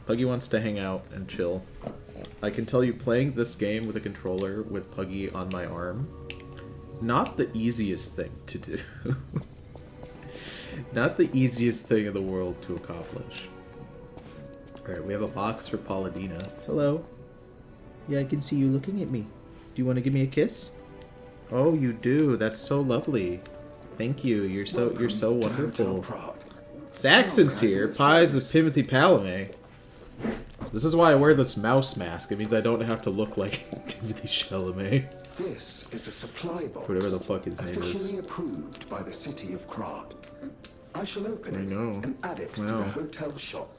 Puggy wants to hang out and chill. I can tell you, playing this game with a controller with Puggy on my arm, not the easiest thing to do. Not the easiest thing in the world to accomplish. Alright, we have a box for Pauladina. Hello. Yeah, I can see you looking at me. Do you want to give me a kiss? Oh, you do. That's so lovely. Thank you. You're so wonderful. Saxon's here. Pies of Timothy Chalamet. This is why I wear this mouse mask. It means I don't have to look like Timothy Chalamet. This is a supply box. Whatever the fuck his name is. Officially approved by the city of Krat. I shall open it know. and add it to the hotel shop.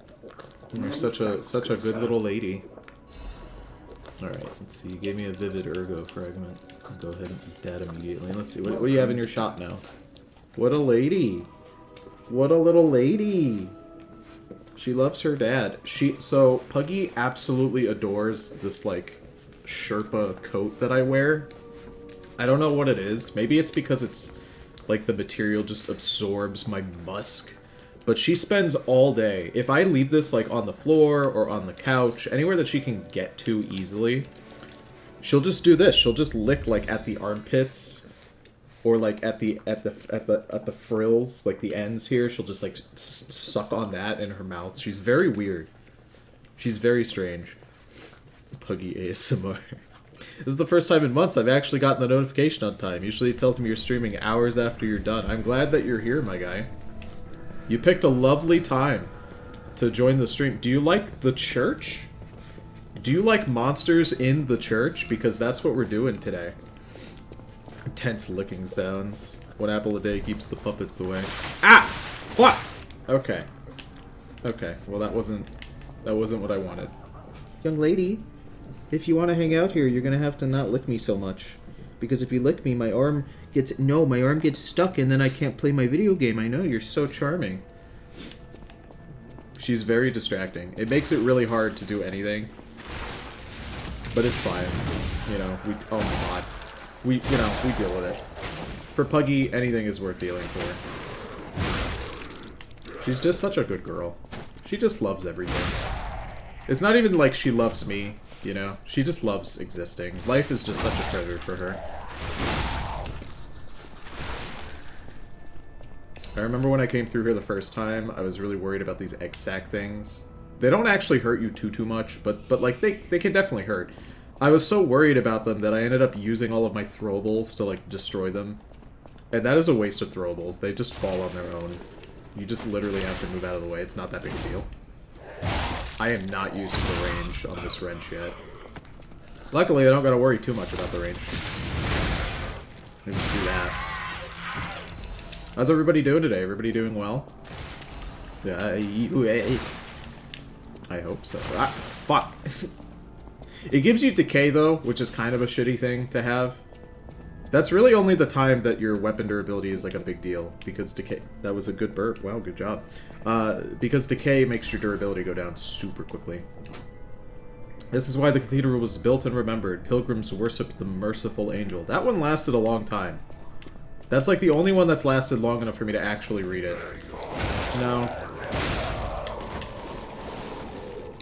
You're such a good little lady. Alright, let's see. You gave me a vivid ergo fragment. I'll go ahead and eat that immediately. Let's see. What do you have in your shop now? What a lady. What a little lady. She loves her dad. So Puggy absolutely adores this like Sherpa coat that I wear. I don't know what it is. Maybe it's because it's like the material just absorbs my musk. But she spends all day. If I leave this like on the floor or on the couch, anywhere that she can get to easily, she'll just do this. She'll just lick like at the armpits or like at the frills, like the ends here. She'll just like suck on that in her mouth. She's very weird. She's very strange. Puggy ASMR. This is the first time in months I've actually gotten the notification on time. Usually it tells me you're streaming hours after you're done. I'm glad that you're here, my guy. You picked a lovely time to join the stream. Do you like the church? Do you like monsters in the church? Because that's what we're doing today. Tense licking sounds. One apple a day keeps the puppets away. Ah! Fuck! Okay. Okay, well that wasn't what I wanted. Young lady, if you want to hang out here, you're gonna have to not lick me so much. Because if you lick me, my arm gets stuck and then I can't play my video game. I know, you're so charming. She's very distracting. It makes it really hard to do anything. But it's fine. You know, oh my god. We deal with it. For Puggy, anything is worth dealing for. She's just such a good girl. She just loves everything. It's not even like she loves me, you know? She just loves existing. Life is just such a treasure for her. I remember when I came through here the first time, I was really worried about these egg sac things. They don't actually hurt you too much, but like, they can definitely hurt. I was so worried about them that I ended up using all of my throwables to, like, destroy them. And that is a waste of throwables. They just fall on their own. You just literally have to move out of the way. It's not that big a deal. I am not used to the range on this wrench yet. Luckily, I don't gotta worry too much about the range. Just do that. How's everybody doing today? Everybody doing well? Yeah, I hope so. Ah, fuck. It gives you decay, though, which is kind of a shitty thing to have. That's really only the time that your weapon durability is, like, a big deal. Because decay... That was a good burp. Wow, good job. Because decay makes your durability go down super quickly. This is why the cathedral was built and remembered. Pilgrims worship the merciful angel. That one lasted a long time. That's, like, the only one that's lasted long enough for me to actually read it. No.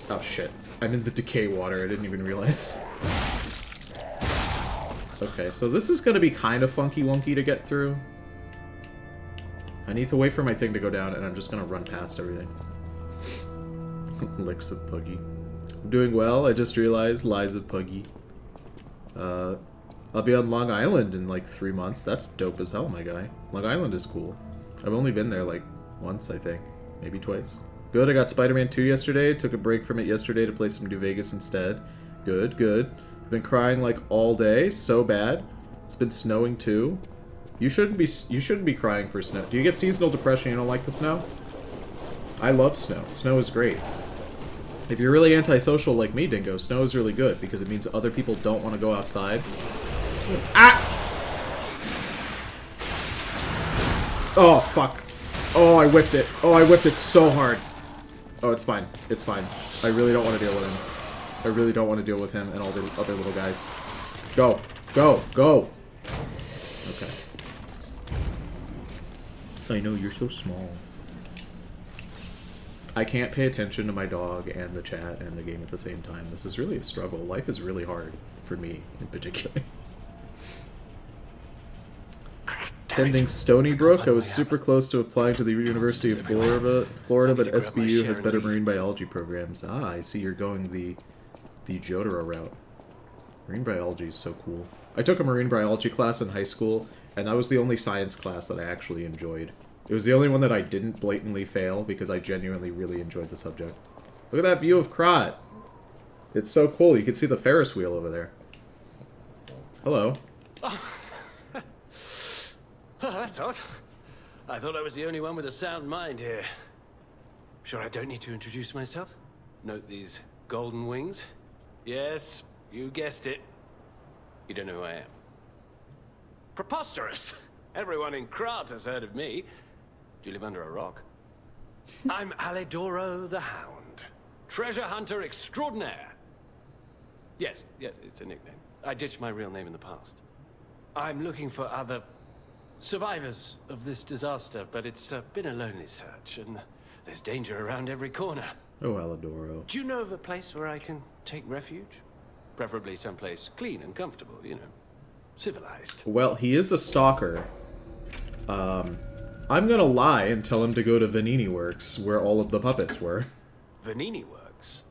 Oh, shit. I'm in the decay water. I didn't even realize. Okay, so this is going to be kind of funky-wonky to get through. I need to wait for my thing to go down, and I'm just going to run past everything. Licks of Puggy. I'm doing well. I just realized lies of Puggy. I'll be on Long Island in, like, 3 months. That's dope as hell, my guy. Long Island is cool. I've only been there, like, once, I think. Maybe twice. Good, I got Spider-Man 2 yesterday. Took a break from it yesterday to play some New Vegas instead. Good, good. I've been crying, like, all day. So bad. It's been snowing, too. You shouldn't be crying for snow. Do you get seasonal depression? You don't like the snow? I love snow. Snow is great. If you're really antisocial like me, Dingo, snow is really good because it means other people don't want to go outside. Ah! Oh, fuck. Oh, I whiffed it. Oh, I whiffed it so hard. Oh, it's fine. It's fine. I really don't want to deal with him. I really don't want to deal with him and all the other little guys. Go. Go. Go. Okay. I know, you're so small. I can't pay attention to my dog and the chat and the game at the same time. This is really a struggle. Life is really hard for me in particular. Pending Stony Brook, I was super close to applying to the University of Florida, but SBU has better marine biology programs. Ah, I see you're going the Jotaro route. Marine biology is so cool. I took a marine biology class in high school, and that was the only science class that I actually enjoyed. It was the only one that I didn't blatantly fail, because I genuinely really enjoyed the subject. Look at that view of Krat! It's so cool, you can see the Ferris wheel over there. Hello. Oh, that's odd. I thought I was the only one with a sound mind here. Sure I don't need to introduce myself? Note these golden wings? Yes, you guessed it. You don't know who I am. Preposterous! Everyone in Krat has heard of me. Do you live under a rock? I'm Alidoro the Hound. Treasure hunter extraordinaire. Yes, it's a nickname. I ditched my real name in the past. I'm looking for other survivors of this disaster, but it's been a lonely search, and there's danger around every corner. Oh, Alidoro. Do you know of a place where I can take refuge? Preferably someplace clean and comfortable, you know. Civilized. Well, he is a stalker. I'm gonna lie and tell him to go to Vanini Works, where all of the puppets were. Vanini Works?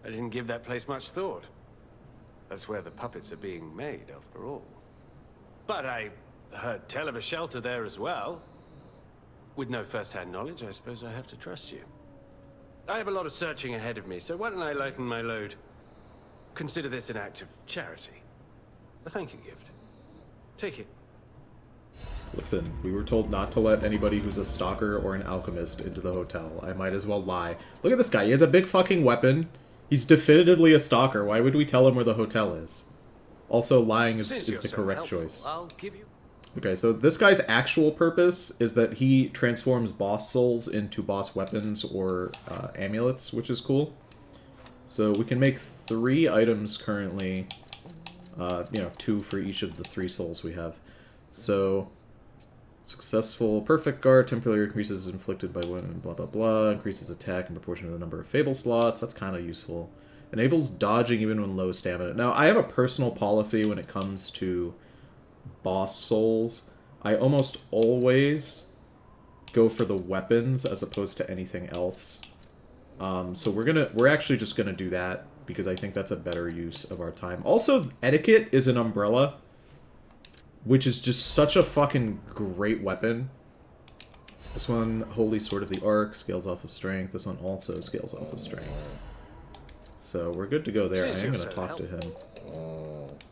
I didn't give that place much thought. That's where the puppets are being made, after all. But I heard tell of a shelter there as well. With no first-hand knowledge, I suppose I have to trust you. I have a lot of searching ahead of me, so why don't I lighten my load? Consider this an act of charity. A thank you gift. Take it. Listen, we were told not to let anybody who's a stalker or an alchemist into the hotel. I might as well lie. Look at this guy. He has a big fucking weapon. He's definitively a stalker. Why would we tell him where the hotel is? Also, lying is the correct choice. I'll give you... Okay, so this guy's actual purpose is that he transforms boss souls into boss weapons or amulets, which is cool. So we can make 3 items currently. 2 for each of the 3 souls we have. So, successful perfect guard temporarily increases inflicted by women, blah blah blah, increases attack in proportion to the number of fable slots. That's kind of useful. Enables dodging even when low stamina. Now, I have a personal policy when it comes to boss souls. I almost always go for the weapons as opposed to anything else. So we're actually just gonna do that because I think that's a better use of our time. Also, Etiquette is an umbrella, which is just such a fucking great weapon. This one, Holy Sword of the Ark, scales off of strength. This one also scales off of strength. So we're good to go there. I am going to talk to him.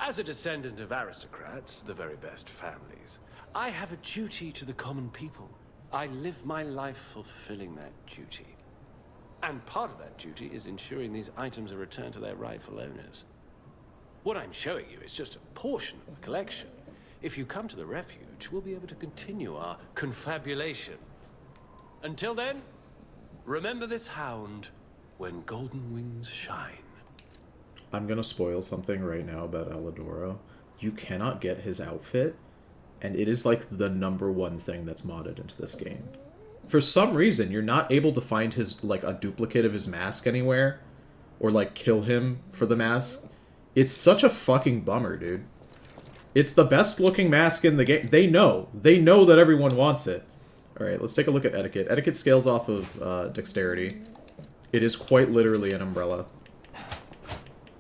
As a descendant of aristocrats, the very best families, I have a duty to the common people. I live my life fulfilling that duty. And part of that duty is ensuring these items are returned to their rightful owners. What I'm showing you is just a portion of the collection. If you come to the refuge, we'll be able to continue our confabulation. Until then, remember this hound when golden wings shine. I'm gonna spoil something right now about Alidoro. You cannot get his outfit, and it is like the #1 thing that's modded into this game. For some reason, you're not able to find his, like, a duplicate of his mask anywhere, or, like, kill him for the mask. It's such a fucking bummer, dude. It's the best looking mask in the game. They know that everyone wants it. Alright, let's take a look at Etiquette. Etiquette scales off of Dexterity. It is quite literally an umbrella.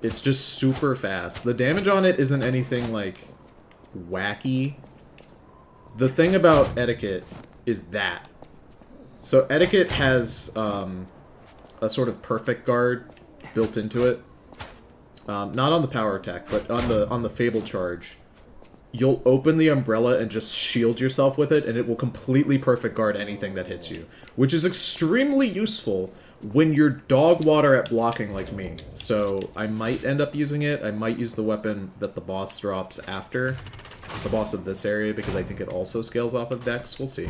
It's just super fast. The damage on it isn't anything, like, wacky. The thing about Etiquette is that. So Etiquette has a sort of perfect guard built into it. Not on the power attack, but on the Fable charge. You'll open the umbrella and just shield yourself with it, and it will completely perfect guard anything that hits you. Which is extremely useful when you're dog water at blocking like me. So I might end up using it. I might use the weapon that the boss drops after. The boss of this area, because I think it also scales off of Dex. We'll see.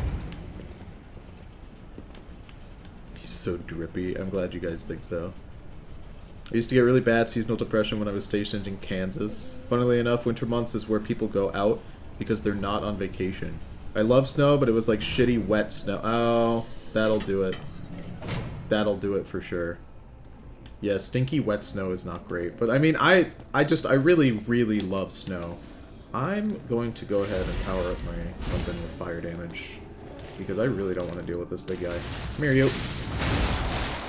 He's so drippy. I'm glad you guys think so. I used to get really bad seasonal depression when I was stationed in Kansas. Funnily enough, winter months is where people go out because they're not on vacation. I love snow, but it was like shitty, wet snow. Oh, that'll do it. that'll do it for sure. Yeah, stinky wet snow is not great, but I mean, I really, really love snow. I'm going to go ahead and power up my weapon with fire damage, because I really don't want to deal with this big guy. Come here, you.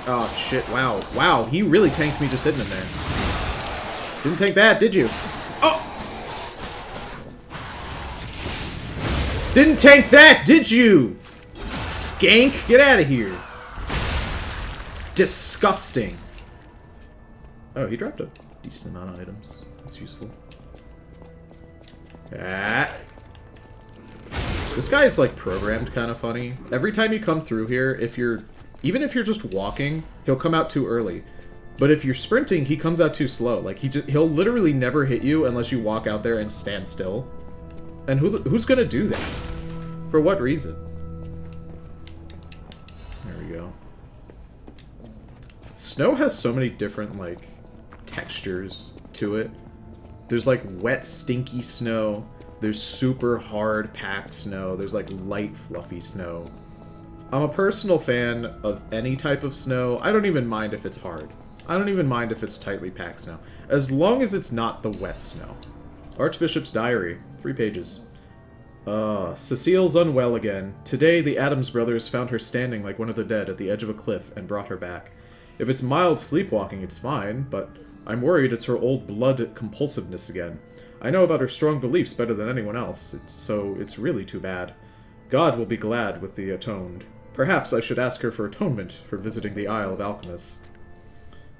Oh, shit, wow. Wow, he really tanked me just hitting him there. Didn't tank that, did you? Oh! Didn't tank that, did you? Skank, get out of here. Disgusting. Oh, he dropped a decent amount of items. That's useful. Ah. This guy is like programmed kind of funny. Every time you come through here, even if you're just walking, he'll come out too early. But if you're sprinting, he comes out too slow. Like he'll literally never hit you unless you walk out there and stand still. And who's gonna do that? For what reason? There we go. Snow has so many different like textures to it. There's like wet, stinky snow. There's super hard, packed snow. There's like light, fluffy snow. I'm a personal fan of any type of snow. I don't even mind if it's hard. I don't even mind if it's tightly packed snow. As long as it's not the wet snow. Archbishop's Diary. 3 pages. Cecile's unwell again. Today, the Addams brothers found her standing like one of the dead at the edge of a cliff and brought her back. If it's mild sleepwalking, it's fine, but I'm worried it's her old blood compulsiveness again. I know about her strong beliefs better than anyone else, so it's really too bad. God will be glad with the atoned. Perhaps I should ask her for atonement for visiting the Isle of Alchemists.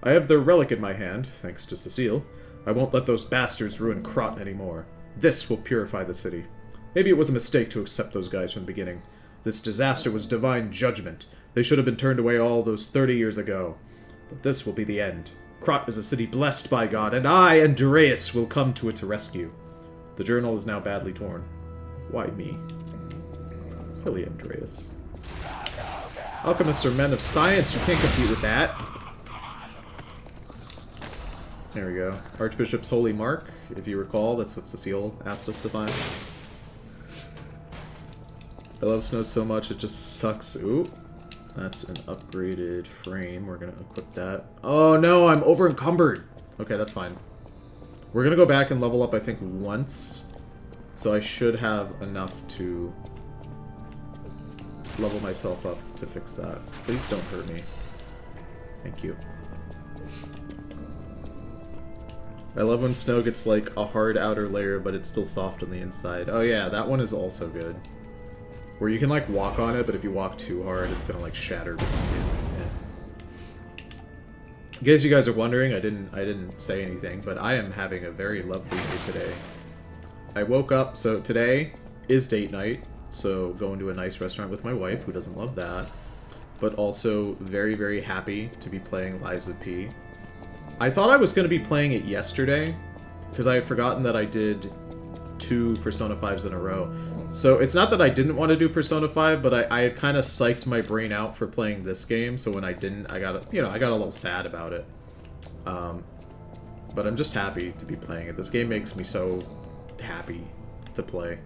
I have their relic in my hand, thanks to Cecile. I won't let those bastards ruin Krat anymore. This will purify the city. Maybe it was a mistake to accept those guys from the beginning. This disaster was divine judgment. They should have been turned away all those 30 years ago. But this will be the end. Krat is a city blessed by God, and I, Andreas, will come to its rescue. The journal is now badly torn. Why me? Silly Andreas. Alchemists are men of science. You can't compete with that. There we go. Archbishop's Holy Mark. If you recall, that's what Cecile asked us to find. I love snow so much, it just sucks. Ooh. That's an upgraded frame. We're gonna equip that. Oh no, I'm over encumbered. Okay, that's fine. We're gonna go back and level up, I think, once. So I should have enough to level myself up to fix that. Please don't hurt me. Thank you. I love when snow gets like a hard outer layer, but it's still soft on the inside. Oh yeah, that one is also good. Where you can like walk on it, but if you walk too hard, it's gonna like shatter behind you. Yeah. In case you guys are wondering, I didn't say anything, but I am having a very lovely day today. I woke up, so today is date night, so going to a nice restaurant with my wife, who doesn't love that, but also very, very happy to be playing Lies of P. I thought I was going to be playing it yesterday, because I had forgotten that I did 2 Persona 5s in a row. So it's not that I didn't want to do Persona 5, but I had kind of psyched my brain out for playing this game, so when I didn't, I got a little sad about it. But I'm just happy to be playing it. This game makes me so happy to play.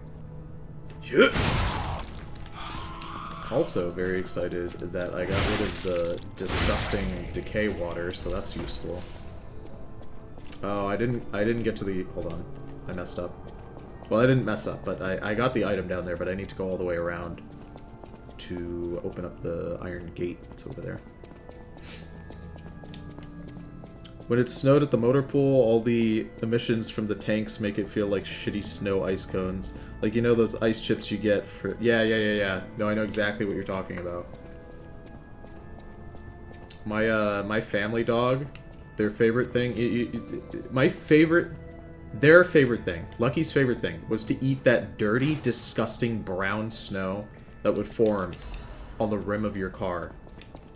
Also very excited that I got rid of the disgusting decay water, so that's useful. Oh, I didn't get to the... Hold on. I messed up. Well, I didn't mess up, but I got the item down there, but I need to go all the way around to open up the iron gate that's over there. When it snowed at the motor pool, all the emissions from the tanks make it feel like shitty snow ice cones. Like, you know those ice chips you get for... Yeah. No, I know exactly what you're talking about. My family dog, their favorite thing... Their favorite thing, Lucky's favorite thing, was to eat that dirty, disgusting brown snow that would form on the rim of your car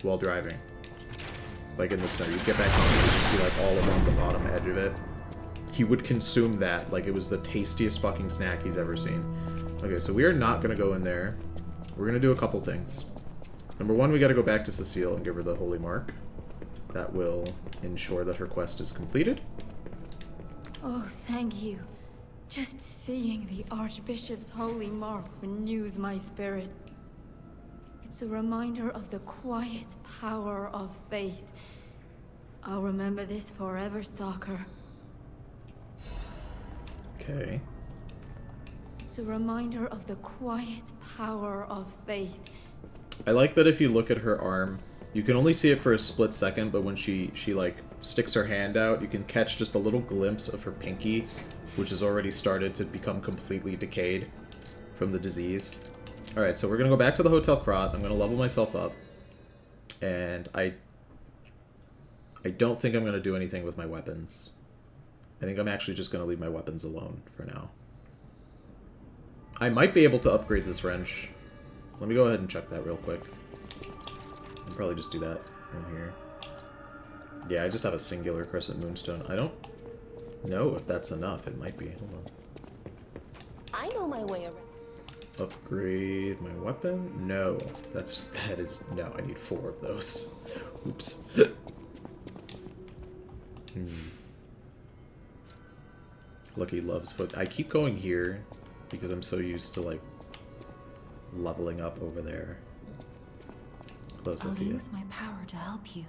while driving. Like in the snow. You'd get back home and it would just be like all along the bottom edge of it. He would consume that like it was the tastiest fucking snack he's ever seen. Okay, so we are not going to go in there. We're going to do a couple things. Number one, we got to go back to Cecile and give her the Holy Mark. That will ensure that her quest is completed. Oh, thank you. Just seeing the Archbishop's Holy Mark renews my spirit. It's a reminder of the quiet power of faith. I'll remember this forever, Stalker. Okay. It's a reminder of the quiet power of faith. I like that if you look at her arm, you can only see it for a split second, but when she like sticks her hand out, you can catch just a little glimpse of her pinky, which has already started to become completely decayed from the disease. Alright, so we're gonna go back to the Hotel Krat. I'm gonna level myself up. And I don't think I'm gonna do anything with my weapons. I think I'm actually just gonna leave my weapons alone for now. I might be able to upgrade this wrench. Let me go ahead and check that real quick. I'll probably just do that in here. Yeah, I just have a singular Crescent Moonstone. I don't know if that's enough. It might be. Hold on. I know my way around. Upgrade my weapon? No. that is... No, I need 4 of those. Oops. Lucky loves, but I keep going here because I'm so used to, like, leveling up over there. Hello, I'll Sophia. use my power to help you.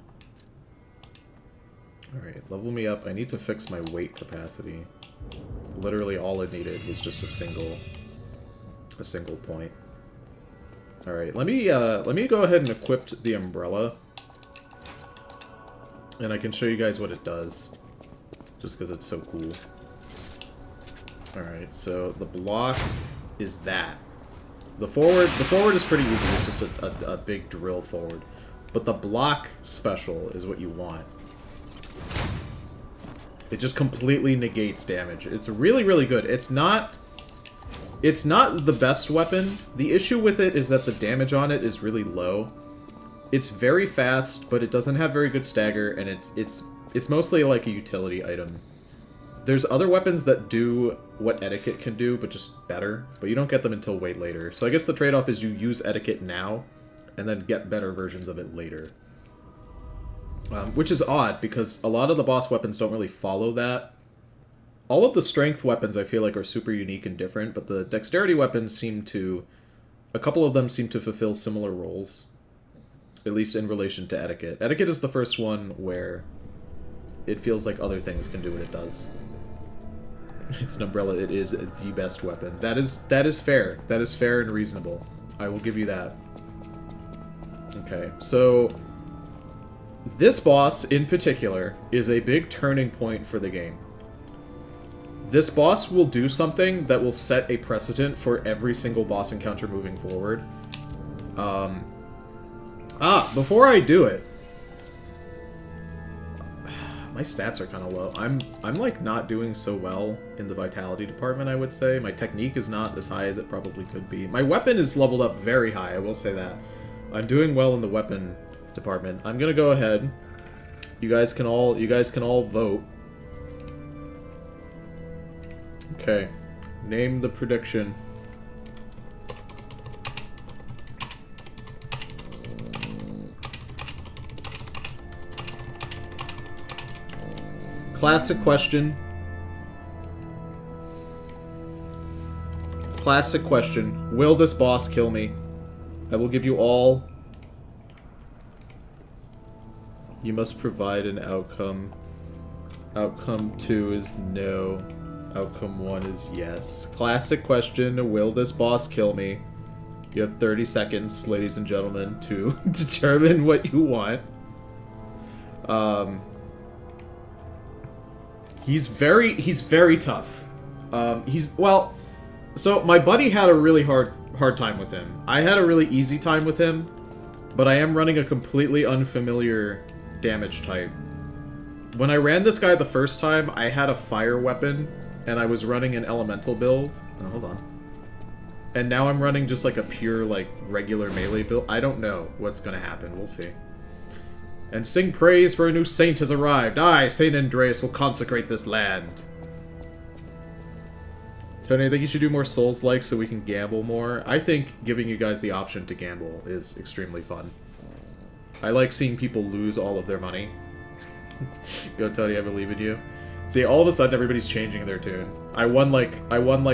Alright, level me up. I need to fix my weight capacity. Literally all I needed was just a single point. Alright, let me go ahead and equip the umbrella. And I can show you guys what it does. Just because it's so cool. Alright, so the block is that. The forward is pretty easy. It's just a big drill forward. But the block special is what you want. It just completely negates damage. It's really, really good. It's not the best weapon. The issue with it is that the damage on it is really low. It's very fast, but it doesn't have very good stagger, and it's mostly like a utility item. There's other weapons that do what Etiquette can do, but just better, but you don't get them until way later. So I guess the trade-off is you use Etiquette now, and then get better versions of it later. Which is odd, because a lot of the boss weapons don't really follow that. All of the strength weapons I feel like are super unique and different, but the dexterity weapons seem to... A couple of them seem to fulfill similar roles. At least in relation to Etiquette. Etiquette is the first one where it feels like other things can do what it does. It's an umbrella. It is the best weapon. That is fair. That is fair and reasonable. I will give you that. Okay, so... This boss, in particular, is a big turning point for the game. This boss will do something that will set a precedent for every single boss encounter moving forward. Before I do it... My stats are kind of low. I'm like not doing so well in the vitality department, I would say. My technique is not as high as it probably could be. My weapon is leveled up very high, I will say that. I'm doing well in the weapon department. I'm gonna go ahead. You guys can all vote. Okay. Name the prediction. Classic question. Classic question. Will this boss kill me? I will give you all. You must provide an outcome. Outcome 2 is no. Outcome 1 is yes. Classic question. Will this boss kill me? You have 30 seconds, ladies and gentlemen, to determine what you want. He's very tough. Well, so my buddy had a really hard time with him. I had a really easy time with him, but I am running a completely unfamiliar damage type. When I ran this guy the first time, I had a fire weapon, and I was running an elemental build. Oh, hold on. And now I'm running just like a pure, like, regular melee build. I don't know what's gonna happen. We'll see. And sing praise for a new saint has arrived. I, Saint Andreas, will consecrate this land. Tony, I think you should do more Souls-like so we can gamble more. I think giving you guys the option to gamble is extremely fun. I like seeing people lose all of their money. Go, Tony, I believe in you. See, all of a sudden everybody's changing their tune. I won like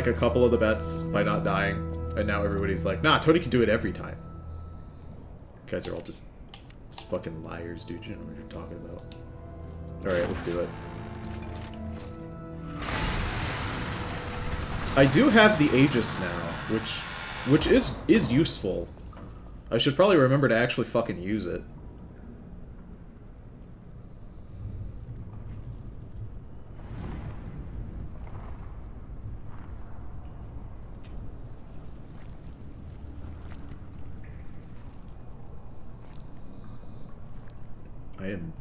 a couple of the bets by not dying, and now everybody's like, nah, Tony can do it every time. guys are all just fucking liars, dude. You know what you're talking about. Alright, let's do it. I do have the Aegis now, which is useful. I should probably remember to actually fucking use it. I am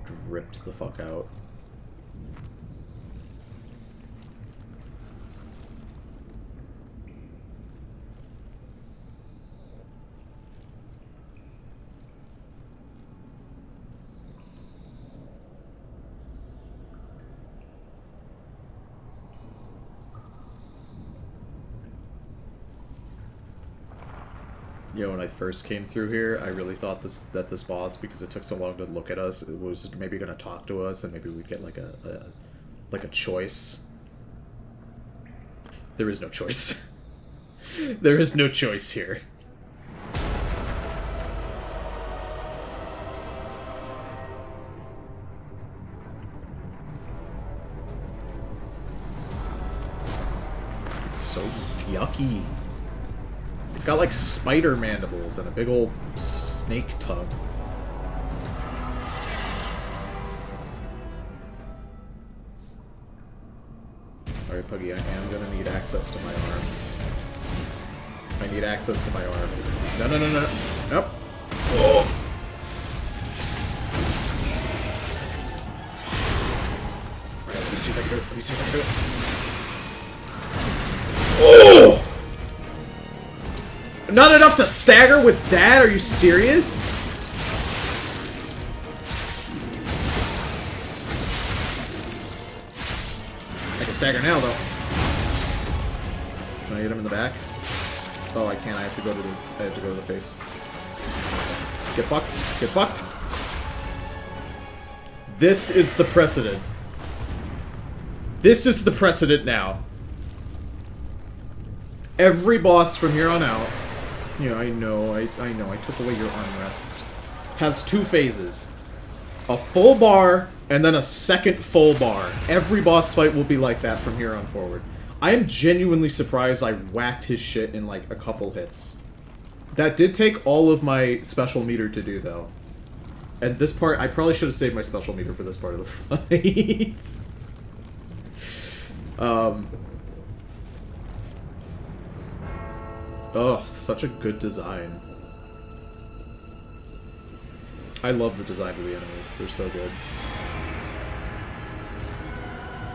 dripped the fuck out. You know, when I first came through here, I really thought that this boss, because it took so long to look at us, it was maybe going to talk to us, and maybe we'd get like a choice. There is no choice. There is no choice here. It's so yucky. It's got like spider mandibles and a big old snake tongue. Alright, Puggy, I am gonna need access to my arm. I need access to my arm. No, no, no, no. Nope. Oh! Alright, let me see if I can do it. Let me see if I can do it. Oh! Not enough to stagger with that? Are you serious? I can stagger now, though. Can I hit him in the back? Oh, I can't. I have to go to the face. Get fucked. Get fucked. This is the precedent. This is the precedent now. Every boss from here on out. Yeah, I know, I took away your armrest. Has two phases. A full bar, and then a second full bar. Every boss fight will be like that from here on forward. I am genuinely surprised I whacked his shit in like a couple hits. That did take all of my special meter to do, though. And this part, I probably should have saved my special meter for this part of the fight. Oh, such a good design. I love the designs of the enemies. They're so good.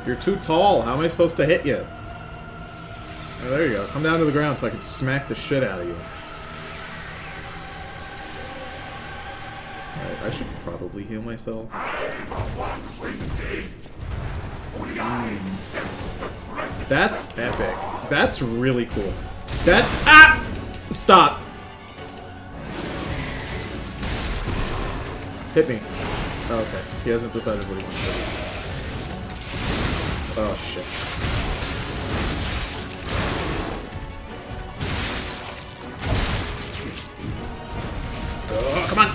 You're too tall. How am I supposed to hit you? Oh, there you go. Come down to the ground so I can smack the shit out of you. Alright, I should probably heal myself. That's epic. That's really cool. That's... Ah! Stop. Hit me. Oh, okay. He hasn't decided what he wants to do. Oh, shit. Oh, come on!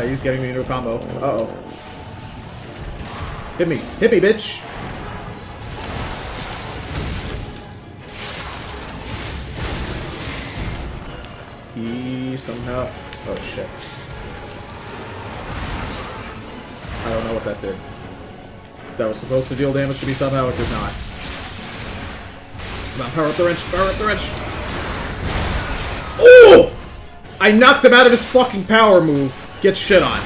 He's getting me into a combo. Uh-oh. Hit me! Hit me, bitch! He somehow... Oh, shit. I don't know what that did. That was supposed to deal damage to me somehow, it did not. Come on, power up the wrench! Power up the wrench! Oh! I knocked him out of his fucking power move. Get shit on.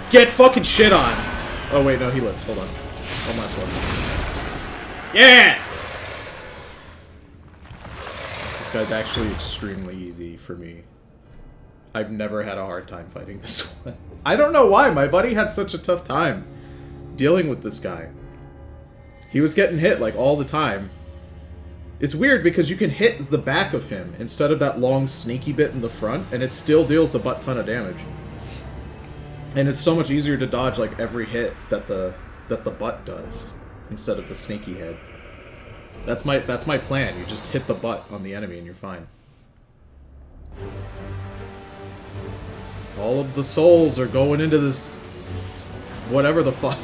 Get fucking shit on. Oh, wait, no, he lived. Hold on. One last one. Yeah! This guy's actually extremely easy for me. I've never had a hard time fighting this one. I don't know why. My buddy had such a tough time dealing with this guy. He was getting hit, like, all the time. It's weird because you can hit the back of him instead of that long sneaky bit in the front, and it still deals a butt ton of damage. And it's so much easier to dodge like every hit that the butt does instead of the sneaky head. That's my plan. You just hit the butt on the enemy and you're fine. All of the souls are going into this... whatever the fuck.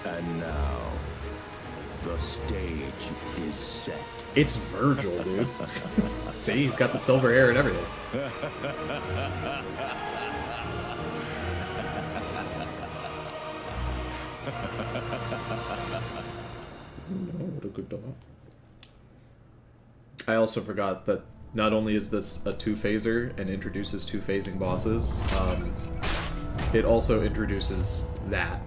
And now, the stage is set. It's Virgil, dude. See, he's got the silver hair and everything. No, what a good dog. I also forgot that not only is this a two-phaser and introduces two-phasing bosses, it also introduces that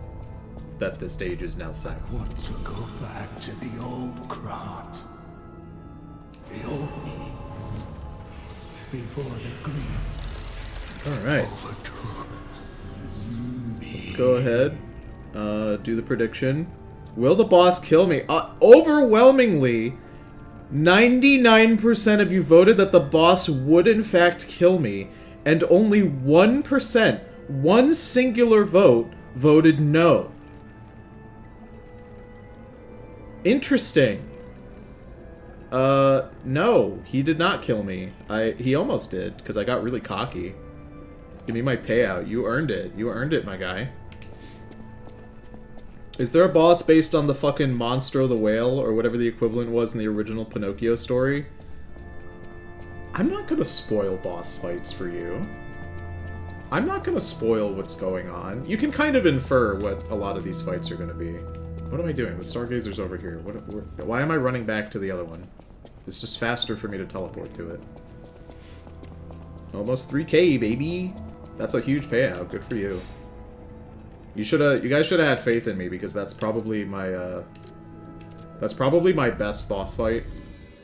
the stage is now set. I want to go back to the old Krat. The old me. Before the grief Alright, overtook me. let's go ahead, do the prediction. Will the boss kill me? Overwhelmingly, 99% of you voted that the boss would in fact kill me, and only 1%, one singular vote, voted no. Interesting. No, he did not kill me. He almost did, because I got really cocky. Give me my payout. You earned it. You earned it, my guy. Is there a boss based on the fucking Monstro the Whale, or whatever the equivalent was in the original Pinocchio story? I'm not gonna spoil boss fights for you. I'm not gonna spoil what's going on. You can kind of infer what a lot of these fights are gonna be. What am I doing? The Stargazer's over here. Why am I running back to the other one? It's just faster for me to teleport to it. Almost 3K, baby! That's a huge payout. Good for you. You guys should have had faith in me, because that's probably my best boss fight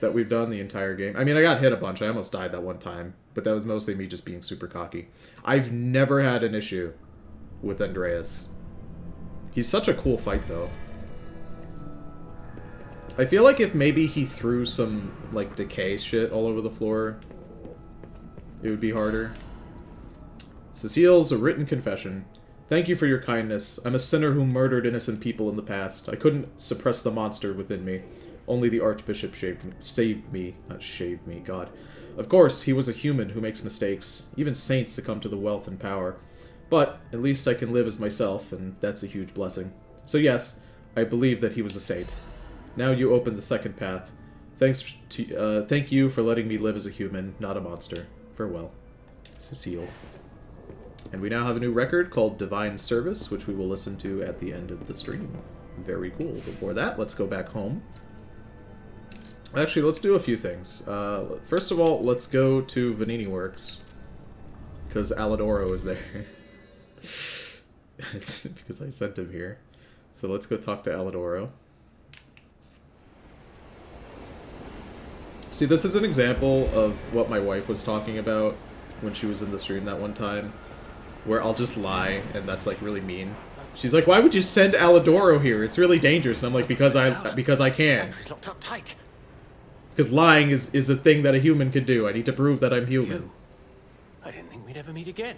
that we've done the entire game. I mean, I got hit a bunch. I almost died that one time, but that was mostly me just being super cocky. I've never had an issue with Andreas. He's such a cool fight, though. I feel like if maybe he threw some, like, decay shit all over the floor, it would be harder. Cecile's a written confession. Thank you for your kindness. I'm a sinner who murdered innocent people in the past. I couldn't suppress the monster within me. Only the Archbishop saved me. Not shaved me, God. Of course, he was a human who makes mistakes. Even saints succumb to the wealth and power. But, at least I can live as myself, and that's a huge blessing. So yes, I believe that he was a saint. Now you open the second path. Thank you for letting me live as a human, not a monster. Farewell. Cecile. And we now have a new record called Divine Service, which we will listen to at the end of the stream. Very cool. Before that, let's go back home. Actually, let's do a few things. First of all, let's go to Vanini Works, because Alidoro is there. Because I sent him here. So let's go talk to Alidoro. See, this is an example of what my wife was talking about when she was in the stream that one time, where I'll just lie, and that's, like, really mean. She's like, why would you send Alidoro here? It's really dangerous. And I'm like, because I can. Factory's locked up tight. Because lying is a thing that a human can do. I need to prove that I'm human. You? I didn't think we'd ever meet again.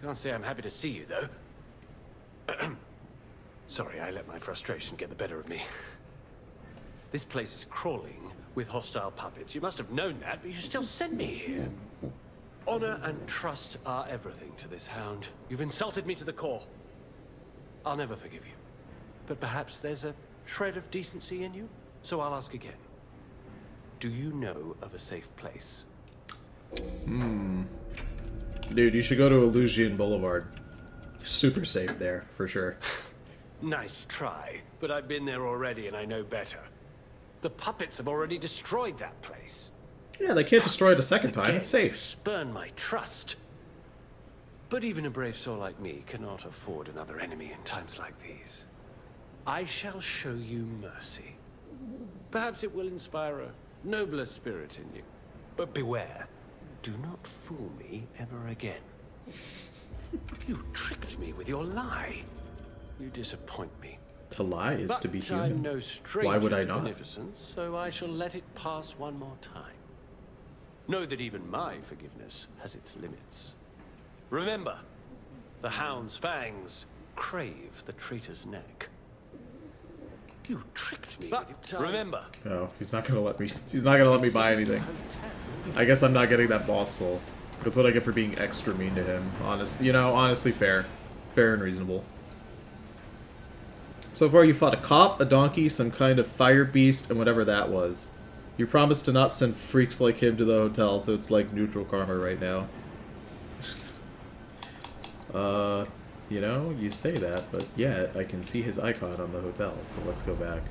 Can't say I'm happy to see you, though. Sorry, I let my frustration get the better of me. This place is crawling with hostile puppets. You must have known that, but you still sent me here. Honor and trust are everything to this hound. You've insulted me to the core. I'll never forgive you. But perhaps there's a shred of decency in you, so I'll ask again. Do you know of a safe place? Dude, you should go to Illusion Boulevard. Super safe there, for sure. Nice try, but I've been there already and I know better. The puppets have already destroyed that place. Yeah, they can't destroy it a second time. Again, It's safe. Spurn my trust. But even a brave soul like me cannot afford another enemy in times like these. I shall show you mercy. Perhaps it will inspire a nobler spirit in you. But beware, do not fool me ever again. You tricked me with your lie. You disappoint me. To lie is But to be I'm human. no stranger Why would I to not? beneficence, so I shall let it pass one more time. Know that even my forgiveness has its limits. Remember, the hound's fangs crave the traitor's neck. You tricked me with your tongue. Remember. Oh, he's not gonna let me. He's not gonna let me buy anything. I guess I'm not getting that boss soul. That's what I get for being extra mean to him. Honestly, fair and reasonable. So far, you fought a cop, a donkey, some kind of fire beast, and whatever that was. You promised to not send freaks like him to the hotel, so it's like neutral karma right now. You say that, but yeah, I can see his icon on the hotel, so let's go back.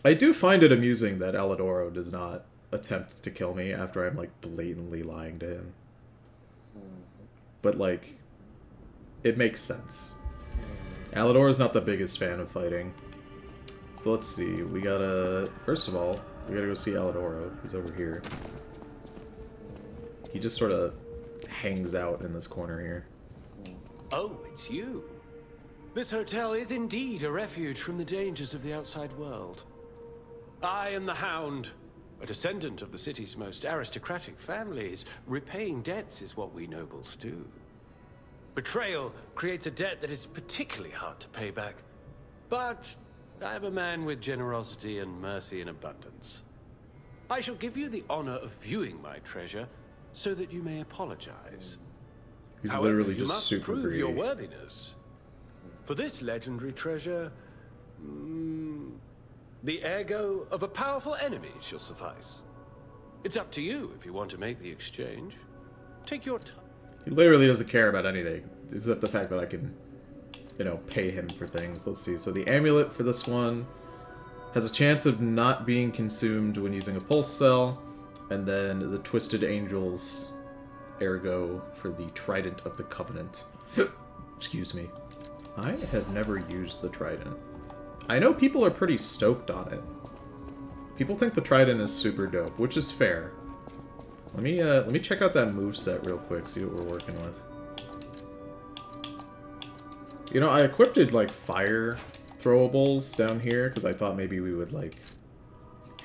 I do find it amusing that Alidoro does not attempt to kill me after I'm, like, blatantly lying to him. But, like, it makes sense. Alidoro's not the biggest fan of fighting. So let's see, we gotta... First of all, we gotta go see Alidoro, who's over here. He just sort of hangs out in this corner here. Oh, it's you. This hotel is indeed a refuge from the dangers of the outside world. I am the Hound, a descendant of the city's most aristocratic families. Repaying debts is what we nobles do. Betrayal creates a debt that is particularly hard to pay back. But I am a man with generosity and mercy in abundance. I shall give you the honor of viewing my treasure so that you may apologize. He's However, literally you just must super prove greedy. your worthiness. For this legendary treasure, the ego of a powerful enemy shall suffice. It's up to you if you want to make the exchange. Take your time. He literally doesn't care about anything, except the fact that I can, pay him for things. Let's see. So the amulet for this one has a chance of not being consumed when using a pulse cell, and then the Twisted Angels ergo for the Trident of the Covenant. Excuse me. I have never used the Trident. I know people are pretty stoked on it. People think the Trident is super dope, which is fair. Let me check out that moveset real quick, see what we're working with. I equipped like fire throwables down here because I thought maybe we would like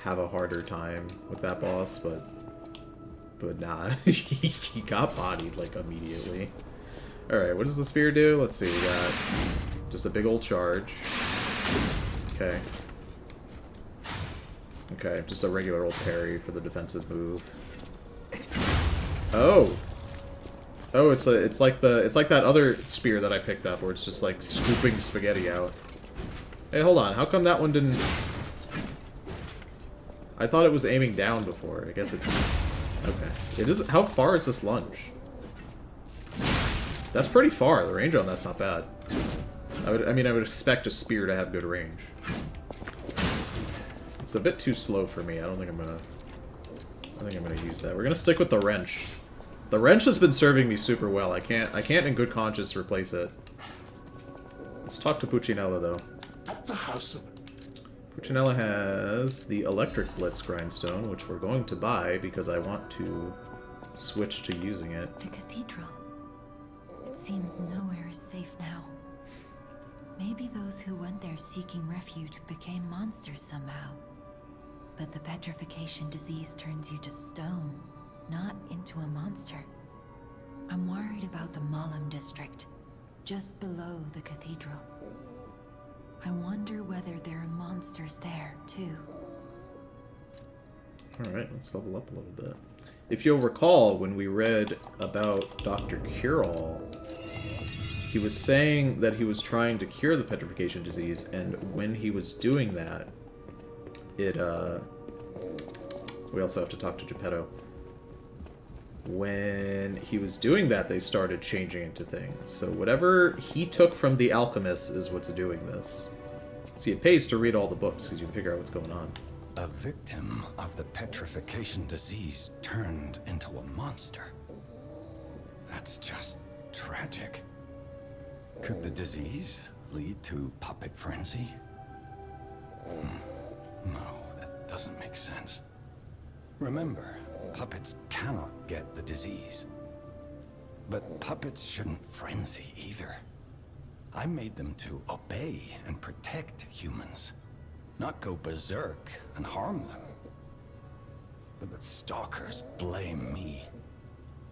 have a harder time with that boss, but nah, he got bodied like immediately. All right, what does the spear do? Let's see. We got just a big old charge. Okay. Okay, just a regular old parry for the defensive move. Oh. Oh, it's like that other spear that I picked up where it's just like scooping spaghetti out. Hey, hold on. How come that one didn't... I thought it was aiming down before. I guess it... Okay. It is... How far is this lunge? That's pretty far. The range on that's not bad. I would expect a spear to have good range. It's a bit too slow for me. I don't think I'm gonna use that. We're gonna stick with the wrench. The wrench has been serving me super well. I can't in good conscience replace it. Let's talk to Puccinella though. At the house of... Puccinella has the Electric Blitz Grindstone, which we're going to buy because I want to switch to using it. The cathedral. It seems nowhere is safe now. Maybe those who went there seeking refuge became monsters somehow. But the petrification disease turns you to stone, not into a monster. I'm worried about the Malum district, just below the cathedral. I wonder whether there are monsters there, too. Alright, let's level up a little bit. If you'll recall, when we read about Dr. Cure-All, he was saying that he was trying to cure the petrification disease, and when he was doing that, we also have to talk to Geppetto. When he was doing that, they started changing into things. So whatever he took from the alchemist is what's doing this. See, it pays to read all the books, because you can figure out what's going on. A victim of the petrification disease turned into a monster. That's just tragic. Could the disease lead to puppet frenzy? No, that doesn't make sense. Remember, puppets cannot get the disease. But puppets shouldn't frenzy either. I made them to obey and protect humans, not go berserk and harm them. But the stalkers blame me.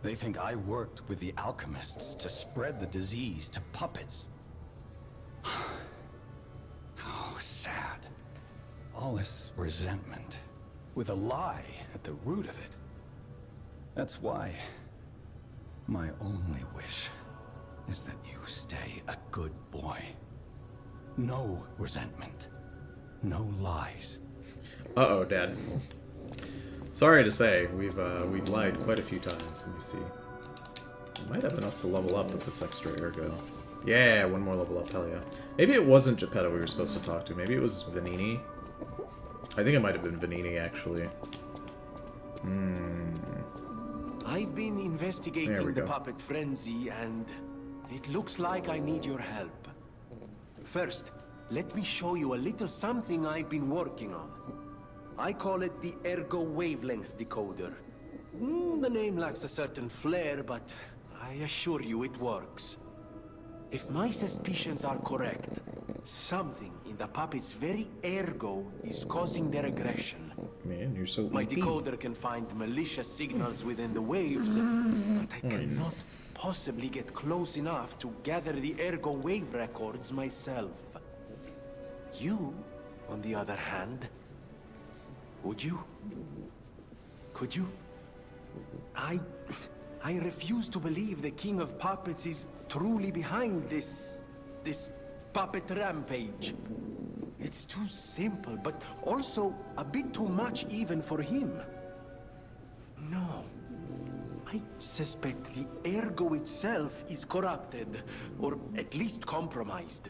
They think I worked with the alchemists to spread the disease to puppets. How sad. All this resentment, with a lie at the root of it. That's why my only wish is that you stay a good boy. No resentment. No lies. Uh-oh, Dad. Sorry to say, we've lied quite a few times. Let me see. We might have enough to level up with this extra ergo. Yeah, one more level up, hell yeah. Maybe it wasn't Geppetto we were supposed to talk to. Maybe it was Venini. I think it might have been Venini, actually. I've been There we investigating the go. puppet frenzy, and it looks like I need your help. First, let me show you a little something I've been working on. I call it the Ergo Wavelength Decoder. The name lacks a certain flair, but I assure you it works. If my suspicions are correct, something in the puppet's very ergo is causing their aggression. Man, you're so My EP. decoder can find malicious signals within the waves, but I cannot possibly get close enough to gather the ergo wave records myself. You, on the other hand, would you? Could you? I refuse to believe the King of Puppets is truly behind this puppet rampage. It's too simple, but also a bit too much even for him. No. I suspect the ergo itself is corrupted, or at least compromised.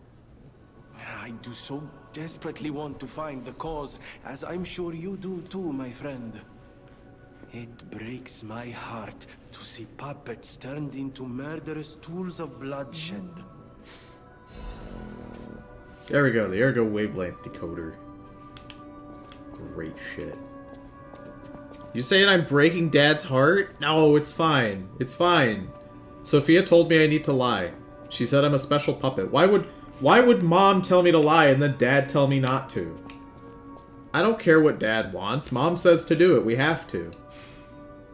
I do so desperately want to find the cause, as I'm sure you do too, my friend. It breaks my heart to see puppets turned into murderous tools of bloodshed. There we go, the Ergo Wavelength Decoder. Great shit. You saying I'm breaking Dad's heart? No, it's fine. It's fine. Sophia told me I need to lie. She said I'm a special puppet. Why would Mom tell me to lie and then Dad tell me not to? I don't care what Dad wants. Mom says to do it. We have to.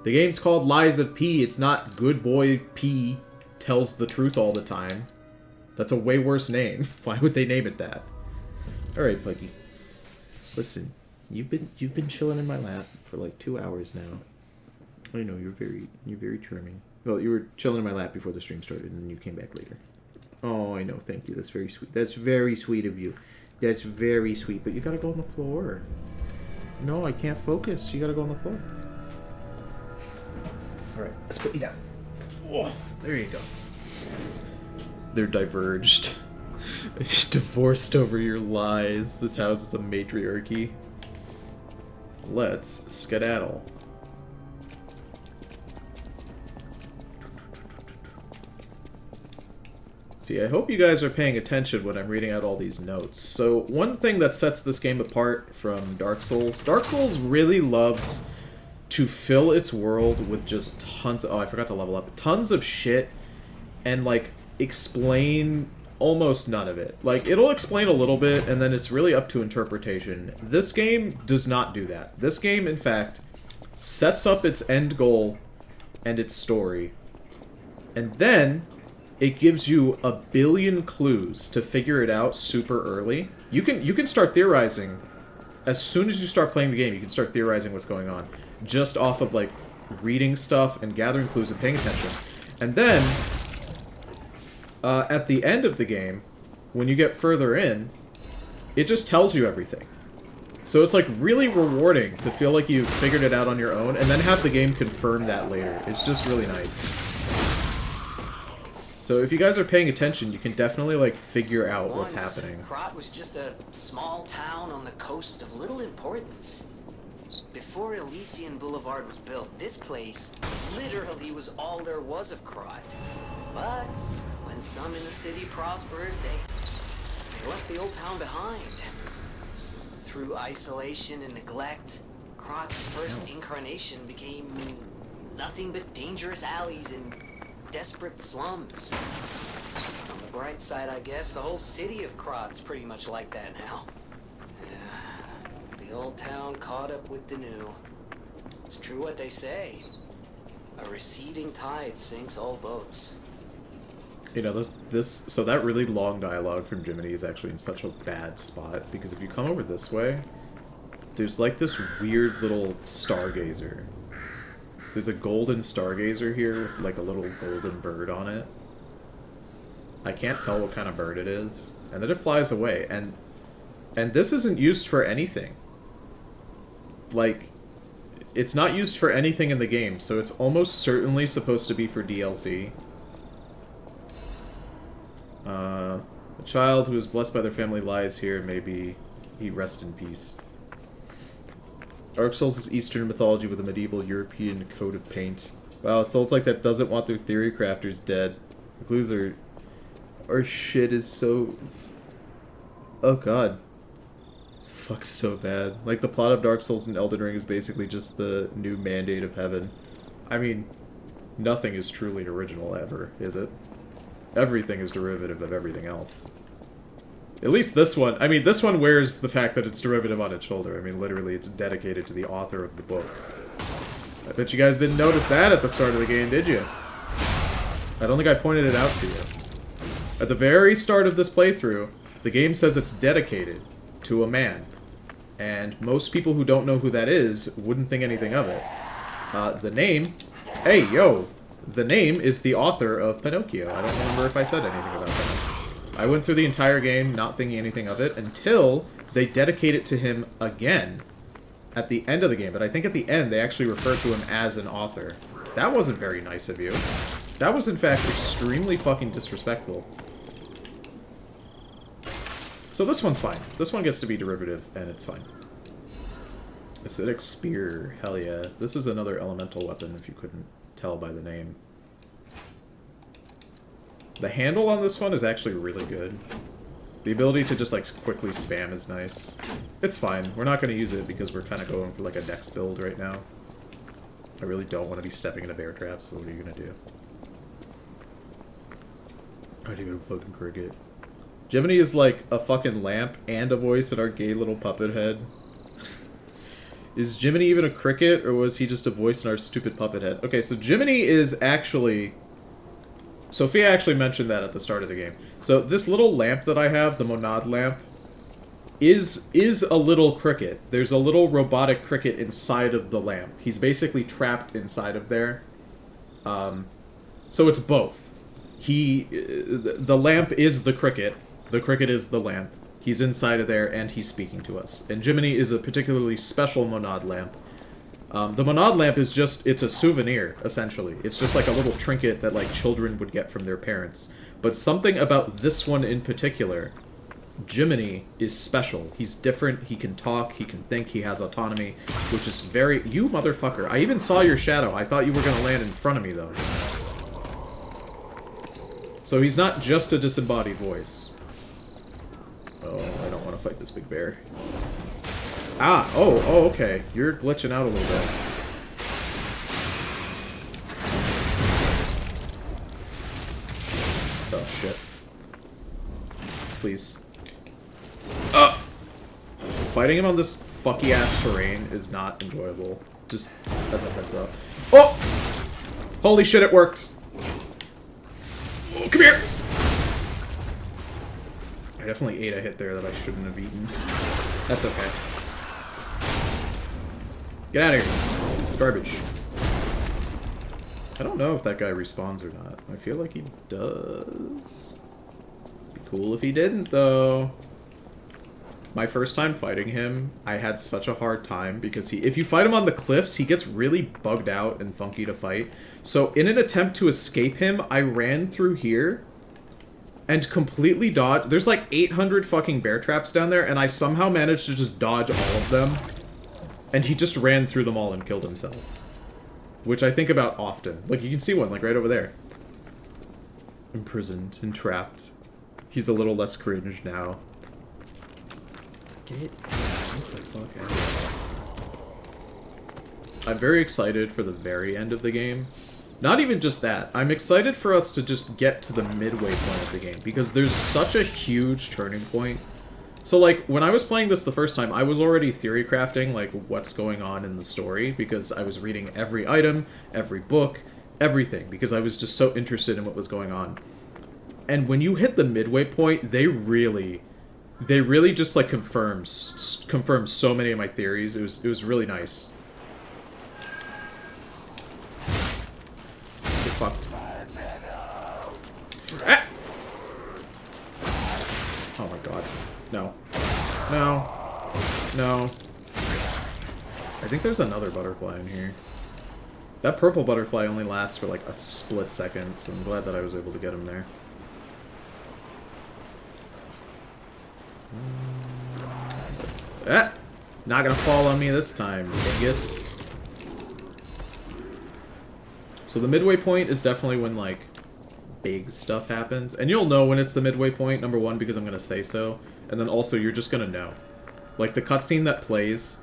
The game's called Lies of P. It's not Good Boy P tells the truth all the time. That's a way worse name. Why would they name it that? All right, Puggy. Listen, you've been chilling in my lap for like 2 hours now. I know you're very charming. Well, you were chilling in my lap before the stream started, and then you came back later. Oh, I know. Thank you. That's very sweet. That's very sweet of you. That's very sweet. But you gotta go on the floor. No, I can't focus. You gotta go on the floor. All right, let's put you down. Oh, there you go. They're diverged. Divorced over your lies. This house is a matriarchy. Let's skedaddle. See, I hope you guys are paying attention when I'm reading out all these notes. So, one thing that sets this game apart from Dark Souls really loves to fill its world with just tons of, oh, I forgot to level up, tons of shit, and, like, explain almost none of it. Like, it'll explain a little bit, and then it's really up to interpretation. This game does not do that. This game, in fact, sets up its end goal and its story, and then it gives you a billion clues to figure it out super early. You can start theorizing as soon as you start playing the game. You can start theorizing what's going on just off of like reading stuff and gathering clues and paying attention. And then at the end of the game, when you get further in, it just tells you everything. So it's like really rewarding to feel like you've figured it out on your own and then have the game confirm that later. It's just really nice. So if you guys are paying attention, you can definitely like figure out what's happening. Krat was just a small town on the coast of little importance. Before Elysian Boulevard was built, this place literally was all there was of Krat. But when some in the city prospered, they left the old town behind. Through isolation and neglect, Krat's first incarnation became nothing but dangerous alleys and desperate slums. On the bright side, I guess, the whole city of Krat's pretty much like that now. The old town caught up with the new. It's true what they say. A receding tide sinks all boats. You know, so that really long dialogue from Jiminy is actually in such a bad spot, because if you come over this way, there's like this weird little stargazer. There's a golden stargazer here with like a little golden bird on it. I can't tell what kind of bird it is. And then it flies away, and this isn't used for anything. Like, it's not used for anything in the game, so it's almost certainly supposed to be for DLC. A child who is blessed by their family lies here. Maybe he rest in peace. Dark Souls is Eastern mythology with a medieval European coat of paint. Wow, Souls like that doesn't want their theory crafters dead. The clues are... Our shit is so... Oh god. Fuck's so bad. Like, the plot of Dark Souls and Elden Ring is basically just the new mandate of heaven. I mean, nothing is truly original ever, is it? Everything is derivative of everything else. At least this one. I mean, this one wears the fact that it's derivative on its shoulder. I mean, literally, it's dedicated to the author of the book. I bet you guys didn't notice that at the start of the game, did you? I don't think I pointed it out to you. At the very start of this playthrough, the game says it's dedicated to a man. And most people who don't know who that is wouldn't think anything of it. The name... Hey, yo! The name is the author of Pinocchio. I don't remember if I said anything about that. I went through the entire game not thinking anything of it until they dedicate it to him again at the end of the game. But I think at the end they actually refer to him as an author. That wasn't very nice of you. That was in fact extremely fucking disrespectful. So this one's fine. This one gets to be derivative, and it's fine. Acidic Spear. Hell yeah. This is another elemental weapon, if you couldn't tell by the name. The handle on this one is actually really good. The ability to just, like, quickly spam is nice. It's fine. We're not going to use it because we're kind of going for, like, a dex build right now. I really don't want to be stepping into bear traps, so what are you going to do? I'd even fucking cricket. Jiminy is like a fucking lamp and a voice in our gay little puppet head. Is Jiminy even a cricket, or was he just a voice in our stupid puppet head? Okay, so Jiminy is actually... Sophia actually mentioned that at the start of the game. So this little lamp that I have, the Monad lamp, is a little cricket. There's a little robotic cricket inside of the lamp. He's basically trapped inside of there. So it's both. The lamp is the cricket. The cricket is the lamp. He's inside of there, and he's speaking to us. And Jiminy is a particularly special Monad lamp. The Monad lamp is just, it's a souvenir, essentially. It's just like a little trinket that, like, children would get from their parents. But something about this one in particular, Jiminy, is special. He's different, he can talk, he can think, he has autonomy, which is very... You motherfucker. I even saw your shadow. I thought you were going to land in front of me, though. So he's not just a disembodied voice. Oh, I don't want to fight this big bear. Ah, oh, okay. You're glitching out a little bit. Oh, shit. Please. Fighting him on this fucky-ass terrain is not enjoyable. Just as a heads up. Oh! Holy shit, it worked! Oh, come here! I definitely ate a hit there that I shouldn't have eaten. That's okay. Get out of here. Garbage. I don't know if that guy respawns or not. I feel like he does. Be cool if he didn't, though. My first time fighting him, I had such a hard time because if you fight him on the cliffs, he gets really bugged out and funky to fight. So in an attempt to escape him, I ran through here and completely dodged. There's like 800 fucking bear traps down there, and I somehow managed to just dodge all of them. And he just ran through them all and killed himself. Which I think about often. Like, you can see one, like, right over there. Imprisoned and trapped. He's a little less cringe now. Get the fuck out of here. I'm very excited for the very end of the game. Not even just that. I'm excited for us to just get to the midway point of the game, because there's such a huge turning point So, like, when I was playing this the first time, I was already theory crafting, like, what's going on in the story, because I was reading every item, every book, everything, because I was just so interested in what was going on. And when you hit the midway point, they really just, like, confirmed so many of my theories. It was really nice. Get fucked. Ah! Oh my god. No. No. No. I think there's another butterfly in here. That purple butterfly only lasts for like a split second, so I'm glad that I was able to get him there. Ah! Not gonna fall on me this time, dingus. So the midway point is definitely when, like, big stuff happens. And you'll know when it's the midway point, number one, because I'm gonna say so. And then also, you're just gonna know. Like, the cutscene that plays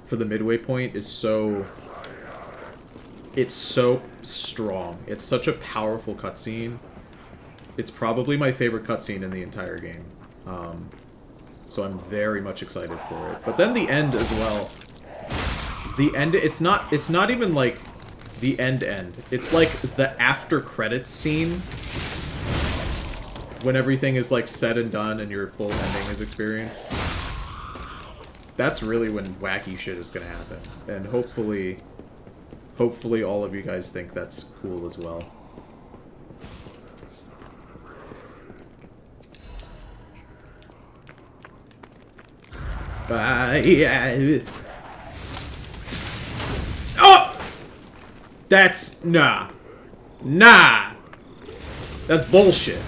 for the midway point is so... It's so strong. It's such a powerful cutscene. It's probably my favorite cutscene in the entire game. So I'm very much excited for it. But then the end as well. The end, it's not even like the end. It's like the after credits scene. When everything is like said and done and your full ending is experienced. That's really when wacky shit is gonna happen. And hopefully all of you guys think that's cool as well. Yeah. Oh! That's... Nah. That's bullshit.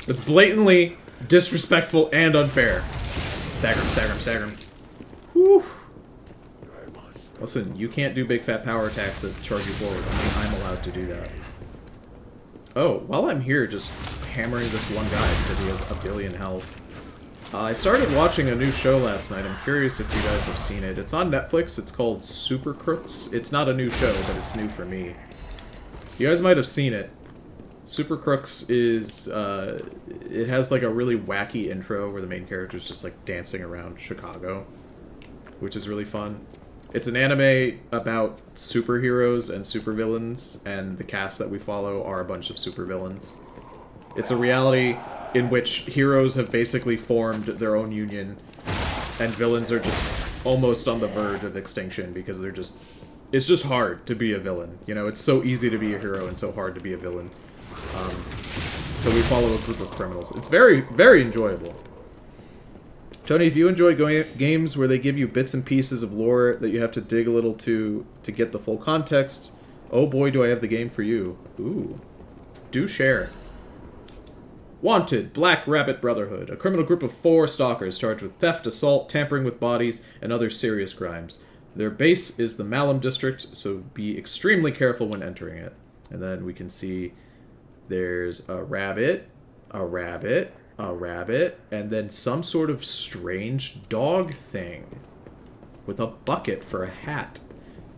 That's blatantly disrespectful and unfair. Stagger him. Whew. Listen, you can't do big fat power attacks that charge you forward. I mean, I'm allowed to do that. Oh, while I'm here just hammering this one guy because he has a billion health. I started watching a new show last night. I'm curious if you guys have seen it. It's on Netflix. It's called Super Crooks. It's not a new show, but it's new for me. You guys might have seen it. Super Crooks is, it has like a really wacky intro where the main character is just like dancing around Chicago, which is really fun. It's an anime about superheroes and supervillains, and the cast that we follow are a bunch of supervillains. It's a reality in which heroes have basically formed their own union, and villains are just almost on the verge of extinction because they're just... It's just hard to be a villain, you know? It's so easy to be a hero and so hard to be a villain. So we follow a group of criminals. It's very, very enjoyable. Tony, if you enjoy games where they give you bits and pieces of lore that you have to dig a little to get the full context, oh boy, do I have the game for you. Ooh. Do share. Wanted, Black Rabbit Brotherhood, a criminal group of 4 stalkers charged with theft, assault, tampering with bodies, and other serious crimes. Their base is the Malum district, so be extremely careful when entering it. And then we can see there's a rabbit, a rabbit, a rabbit, and then some sort of strange dog thing with a bucket for a hat.